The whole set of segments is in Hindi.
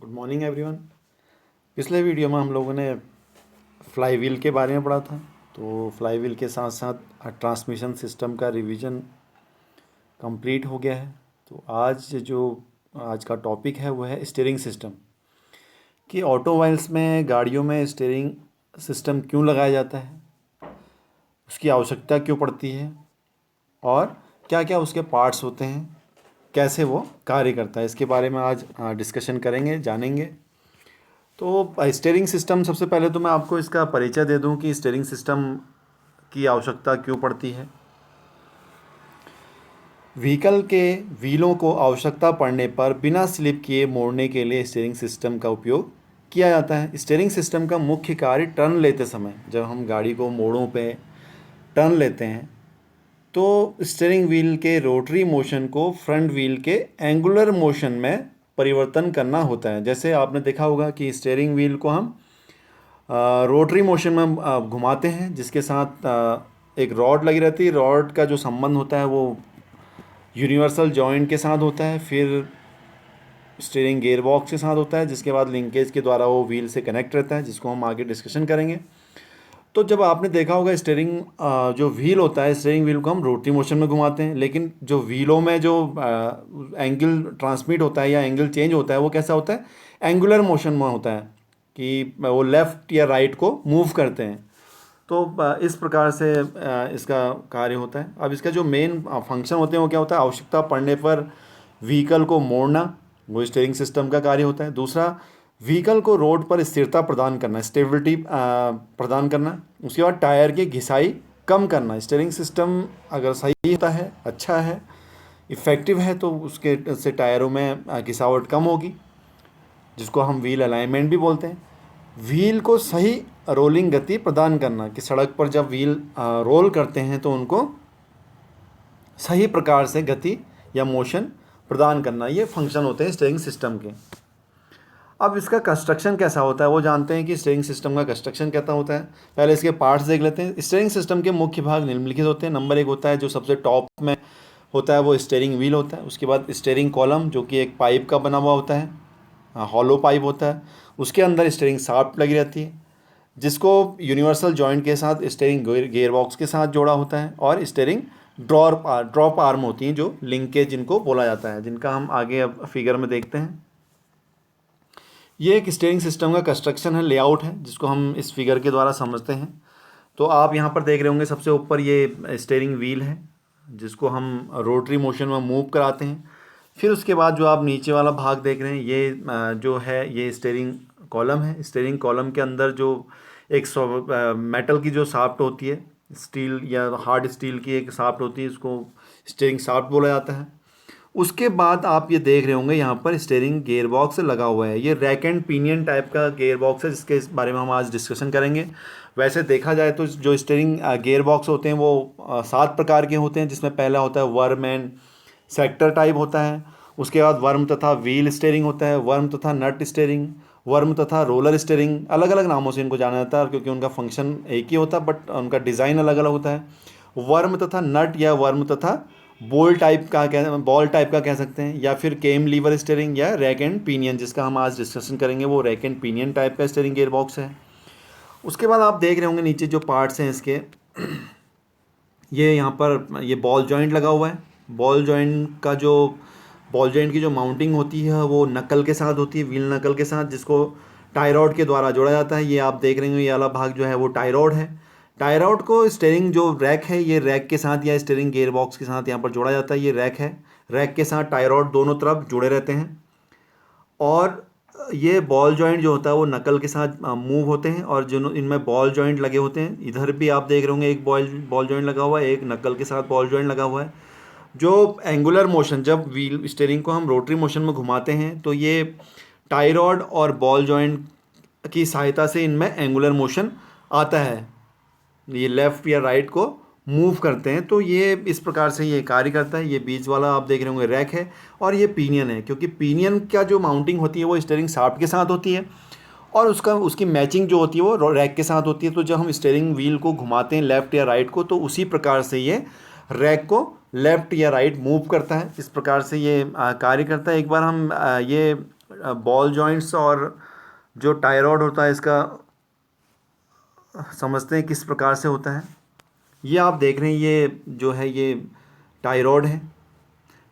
Good morning everyone. पिछले वीडियो में हम लोगों ने फ्लाई व्हील के बारे में पढ़ा था। तो फ्लाई व्हील के साथ साथ ट्रांसमिशन सिस्टम का रिवीजन कंप्लीट हो गया है। तो आज का टॉपिक है वो है स्टीयरिंग सिस्टम, कि ऑटोमोबाइल्स में, गाड़ियों में स्टीयरिंग सिस्टम क्यों लगाया जाता है, उसकी आवश्यकता क्यों पड़ती है और क्या क्या उसके पार्ट्स होते हैं, कैसे वो कार्य करता है, इसके बारे में आज डिस्कशन करेंगे, जानेंगे। तो स्टीयरिंग सिस्टम, सबसे पहले तो मैं आपको इसका परिचय दे दूं कि स्टीयरिंग सिस्टम की आवश्यकता क्यों पड़ती है। व्हीकल के व्हीलों को आवश्यकता पड़ने पर बिना स्लिप किए मोड़ने के लिए स्टीयरिंग सिस्टम का उपयोग किया जाता है। स्टीयरिंग सिस्टम का मुख्य कार्य टर्न लेते समय, जब हम गाड़ी को मोड़ों पे टर्न लेते हैं तो स्टीयरिंग व्हील के रोटरी मोशन को फ्रंट व्हील के एंगुलर मोशन में परिवर्तन करना होता है। जैसे आपने देखा होगा कि स्टीयरिंग व्हील को हम रोटरी मोशन में घुमाते हैं, जिसके साथ एक रॉड लगी रहती है। रॉड का जो संबंध होता है वो यूनिवर्सल जॉइंट के साथ होता है, फिर स्टीयरिंग गियर बॉक्स के साथ होता है, जिसके बाद लिंकेज के द्वारा वो व्हील से कनेक्ट रहता है, जिसको हम आगे डिस्कशन करेंगे। तो जब आपने देखा होगा स्टीयरिंग जो व्हील होता है, स्टीयरिंग व्हील को हम रोटरी मोशन में घुमाते हैं, लेकिन जो व्हीलों में जो एंगल ट्रांसमिट होता है या एंगल चेंज होता है वो कैसा होता है, एंगुलर मोशन में होता है, कि वो लेफ़्ट या राइट को मूव करते हैं। तो इस प्रकार से इसका कार्य होता है। अब इसका जो मेन फंक्शन होते हैं वो क्या होता है, आवश्यकता पड़ने पर व्हीकल को मोड़ना, वो स्टीयरिंग सिस्टम का कार्य होता है। दूसरा, व्हीकल को रोड पर स्थिरता प्रदान करना, स्टेबिलिटी प्रदान करना। उसके बाद टायर की घिसाई कम करना। स्टीयरिंग सिस्टम अगर सही होता है, अच्छा है, इफ़ेक्टिव है, तो उसके से टायरों में घिसावट कम होगी, जिसको हम व्हील अलाइनमेंट भी बोलते हैं। व्हील को सही रोलिंग गति प्रदान करना, कि सड़क पर जब व्हील रोल करते हैं तो उनको सही प्रकार से गति या मोशन प्रदान करना। ये फंक्शन होते हैं स्टीयरिंग सिस्टम के। अब इसका कंस्ट्रक्शन कैसा होता है वो जानते हैं कि स्टीयरिंग सिस्टम का कंस्ट्रक्शन कैसा होता है। पहले इसके पार्ट्स देख लेते हैं। स्टीयरिंग सिस्टम के मुख्य भाग निम्नलिखित होते हैं। नंबर 1 होता है, जो सबसे टॉप में होता है, वो स्टीयरिंग व्हील होता है। उसके बाद स्टीयरिंग कॉलम, जो कि एक पाइप का बना हुआ होता है, हॉलो पाइप होता है। उसके अंदर स्टीयरिंग शाफ्ट लगी रहती है, जिसको यूनिवर्सल जॉइंट के साथ स्टीयरिंग गियर बॉक्स के साथ जोड़ा होता है। और स्टीयरिंग ड्रॉप आर्म होती हैं, जो लिंकेज जिनको बोला जाता है, जिनका हम आगे अब फिगर में देखते हैं। ये एक स्टीयरिंग सिस्टम का कंस्ट्रक्शन है, लेआउट है, जिसको हम इस फिगर के द्वारा समझते हैं। तो आप यहाँ पर देख रहे होंगे, सबसे ऊपर ये स्टीयरिंग व्हील है, जिसको हम रोटरी मोशन में मूव कराते हैं। फिर उसके बाद जो आप नीचे वाला भाग देख रहे हैं, ये जो है, ये स्टीयरिंग कॉलम है। स्टीयरिंग कॉलम के अंदर जो एक मेटल की जो शाफ्ट होती है, स्टील या हार्ड स्टील की एक शाफ्ट होती है, इसको स्टीयरिंग शाफ्ट बोला जाता है। उसके बाद आप ये देख रहे होंगे, यहाँ पर स्टीयरिंग गियर बॉक्स लगा हुआ है। ये रैक एंड पिनियन टाइप का गियर बॉक्स है, जिसके बारे में हम आज डिस्कशन करेंगे। वैसे देखा जाए तो जो स्टीयरिंग गियर बॉक्स होते हैं वो 7 प्रकार के होते हैं, जिसमें पहला होता है वर्म एंड सेक्टर टाइप होता है। उसके बाद वर्म तथा व्हील स्टीयरिंग होता है, वर्म तथा नट स्टीयरिंग, वर्म तथा रोलर स्टीयरिंग। अलग अलग नामों से इनको जाना जाता है, क्योंकि उनका फंक्शन एक ही होता है, बट उनका डिज़ाइन अलग अलग होता है। वर्म तथा नट या वर्म तथा बॉल टाइप का कह सकते हैं, या फिर केम लीवर स्टीयरिंग या रैक एंड पिनियन, जिसका हम आज डिस्कशन करेंगे, वो रैक एंड पिनियन टाइप का स्टीयरिंग गियर बॉक्स है। उसके बाद आप देख रहे होंगे नीचे जो पार्ट्स हैं इसके, ये यहाँ पर ये बॉल जॉइंट लगा हुआ है। बॉल जॉइंट की जो माउंटिंग होती है वो नकल के साथ होती है, व्हील नकल के साथ, जिसको टाई रॉड के द्वारा जोड़ा जाता है। ये आप देख रहे होंगे, ये वाला भाग जो है वो टाई रॉड है। टाई रॉड को स्टीयरिंग जो रैक है, ये रैक के साथ या स्टीयरिंग गियर बॉक्स के साथ यहाँ पर जोड़ा जाता है। ये रैक है, रैक के साथ टाई रॉड दोनों तरफ जुड़े रहते हैं। और ये बॉल जॉइंट जो होता है वो नकल के साथ मूव होते हैं, और जो इनमें बॉल जॉइंट लगे होते हैं, इधर भी आप देख रहे होंगे एक बॉल जॉइंट लगा हुआ है, एक नकल के साथ बॉल जॉइंट लगा हुआ है। जो एंगुलर मोशन, जब व्हील स्टीयरिंग को हम रोटरी मोशन में घुमाते हैं तो ये टाई रॉड और बॉल जॉइंट की सहायता से इनमें एंगुलर मोशन आता है, ये लेफ़्ट या राइट को मूव करते हैं। तो ये इस प्रकार से ये कार्य करता है। ये बीच वाला आप देख रहे होंगे रैक है, और ये पिनियन है, क्योंकि पिनियन का जो माउंटिंग होती है वो स्टीयरिंग शाफ्ट के साथ होती है, और उसकी मैचिंग जो होती है वो रैक के साथ होती है। तो जब हम स्टीयरिंग व्हील को घुमाते हैं लेफ़्ट या राइट को, तो उसी प्रकार से ये रैक को लेफ़्ट या राइट मूव करता है। इस प्रकार से ये कार्य करता है। एक बार हम ये बॉल जॉइंट्स और जो टाई रॉड होता है इसका समझते हैं किस प्रकार से होता है। ये आप देख रहे हैं, ये जो है ये टाई रॉड है।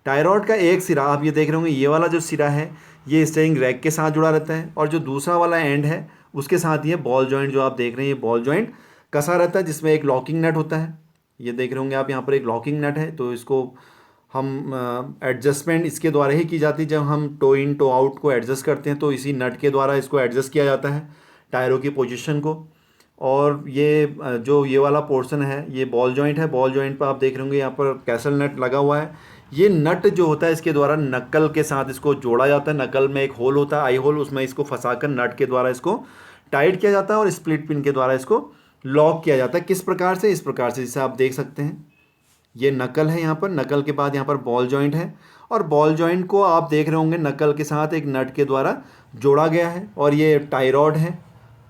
टाई रॉड का एक सिरा आप ये देख रहे होंगे, ये वाला जो सिरा है ये स्टीयरिंग रैक के साथ जुड़ा रहता है, और जो दूसरा वाला एंड है उसके साथ ये बॉल जॉइंट जो आप देख रहे हैं ये बॉल जॉइंट कसा रहता है, जिसमें एक लॉकिंग नट होता है। ये देख रहे होंगे आप, यहाँ पर एक लॉकिंग नट है, तो इसको हम एडजस्टमेंट इसके द्वारा ही की जाती है। जब हम टो इन टो आउट को एडजस्ट करते हैं तो इसी नट के द्वारा इसको एडजस्ट किया जाता है टायरों की पोजीशन को। और ये जो ये वाला पोर्शन है ये बॉल जॉइंट है। बॉल जॉइंट पर आप देख रहे होंगे यहाँ पर कैसल नट लगा हुआ है। ये नट जो होता है इसके द्वारा नक्कल के साथ इसको जोड़ा जाता है। नक्कल में एक होल होता है, आई होल, उसमें इसको फंसाकर नट के द्वारा इसको टाइट किया जाता है और स्प्लिट पिन के द्वारा इसको लॉक किया जाता है। किस प्रकार से? इस प्रकार से, जिसे आप देख सकते हैं ये नकल है, यहाँ पर नकल के बाद यहाँ पर बॉल जॉइंट है, और बॉल जॉइंट को आप देख रहे होंगे नकल के साथ एक नट के द्वारा जोड़ा गया है। और ये टाई रॉड है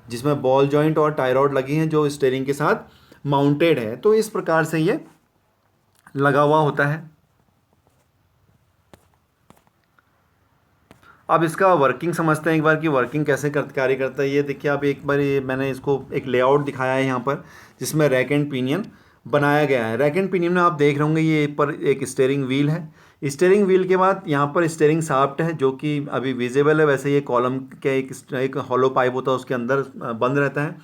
जिसमें बॉल जॉइंट और टाई रॉड लगी हैं जो स्टीयरिंग के साथ माउंटेड है। तो इस प्रकार से ये लगा हुआ होता है। अब इसका वर्किंग समझते हैं एक बार कि वर्किंग कैसे कार्य करता है। ये देखिए आप, एक बार ये मैंने इसको एक लेआउट दिखाया है यहाँ पर जिसमें रैक एंड पिनियन बनाया गया है। रैक एंड पिनियन में आप देख रहे होंगे ये पर एक स्टीयरिंग व्हील है। स्टीयरिंग व्हील के बाद यहाँ पर स्टीयरिंग शाफ्ट है जो कि अभी विजिबल है। वैसे ये कॉलम के एक हॉलो पाइप होता है उसके अंदर बंद रहता है।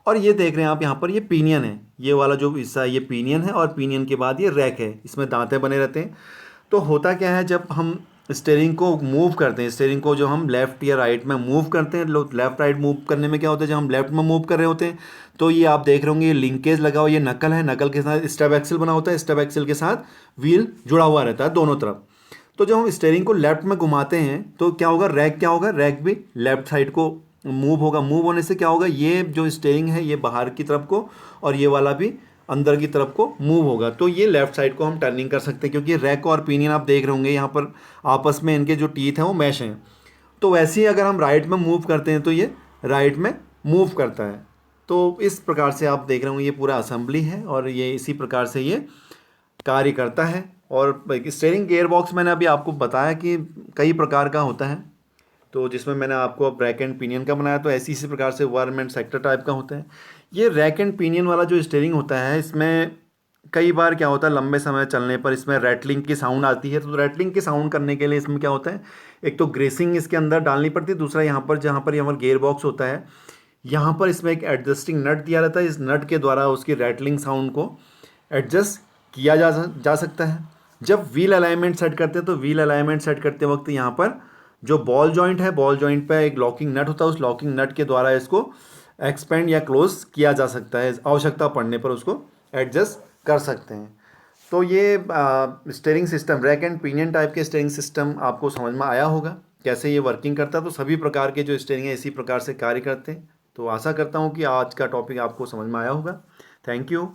और ये देख रहे हैं आप यहाँ पर ये पिनियन है, ये वाला जो हिस्सा है ये पिनियन है, और पिनियन के बाद ये रैक है, इसमें दांते बने रहते हैं। तो होता क्या है, जब हम स्टीयरिंग को मूव करते हैं, स्टीयरिंग को जो हम लेफ़्ट या राइट में मूव करते हैं, लेफ़्ट राइट मूव करने में क्या होता है, जब हम लेफ़्ट में मूव कर रहे होते हैं तो ये आप देख रहे होंगे ये लिंकेज लगा हुआ, ये नकल है, नकल के साथ स्टेप एक्सल बना होता है, स्टेप एक्सल के साथ व्हील जुड़ा हुआ रहता है दोनों तरफ। तो जब हम स्टीयरिंग को लेफ्ट में घुमाते हैं तो क्या होगा, रैक क्या होगा, रैक भी लेफ्ट साइड को मूव होगा। मूव होने से क्या होगा, ये जो स्टीयरिंग है ये बाहर की तरफ को और ये वाला भी अंदर की तरफ को मूव होगा। तो ये लेफ्ट साइड को हम टर्निंग कर सकते हैं, क्योंकि रैक और पिनियन आप देख रहे होंगे यहाँ पर आपस में इनके जो टीथ हैं वो मैश हैं। तो वैसे ही अगर हम राइट में मूव करते हैं तो ये राइट में मूव करता है। तो इस प्रकार से आप देख रहे होंगे ये पूरा असेंबली है और ये इसी प्रकार से ये कार्य करता है। और स्टीयरिंग गियर बॉक्स मैंने अभी आपको बताया कि कई प्रकार का होता है, तो जिसमें मैंने आपको अब रैक एंड पिनियन का बनाया, तो इसी प्रकार से वर्म एंड सेक्टर टाइप का होता है। ये रैक एंड पिनियन वाला जो स्टीयरिंग होता है इसमें कई बार क्या होता है, लंबे समय चलने पर इसमें रैटलिंग की साउंड आती है। तो रैटलिंग की साउंड करने के लिए इसमें क्या होता है, एक तो ग्रेसिंग इसके अंदर डालनी पड़ती है, दूसरा यहाँ पर जहाँ पर यहाँ गियर बॉक्स होता है यहाँ पर इसमें एक एडजस्टिंग नट दिया रहता है। इस नट के द्वारा उसकी रैटलिंग साउंड को एडजस्ट किया जा सकता है। जब व्हील अलाइनमेंट सेट करते हैं तो व्हील अलाइनमेंट सेट करते वक्त यहाँ पर जो बॉल जॉइंट है, बॉल जॉइंट पे एक लॉकिंग नट होता है, उस लॉकिंग नट के द्वारा इसको एक्सपेंड या क्लोज किया जा सकता है। आवश्यकता पड़ने पर उसको एडजस्ट कर सकते हैं। तो ये steering system, rack and pinion type के स्टीयरिंग सिस्टम आपको समझ में आया होगा कैसे ये वर्किंग करता है। तो सभी प्रकार के जो स्टीयरिंग है इसी प्रकार से कार्य करते हैं। तो आशा करता हूँ कि आज का टॉपिक आपको समझ में आया होगा। Thank you.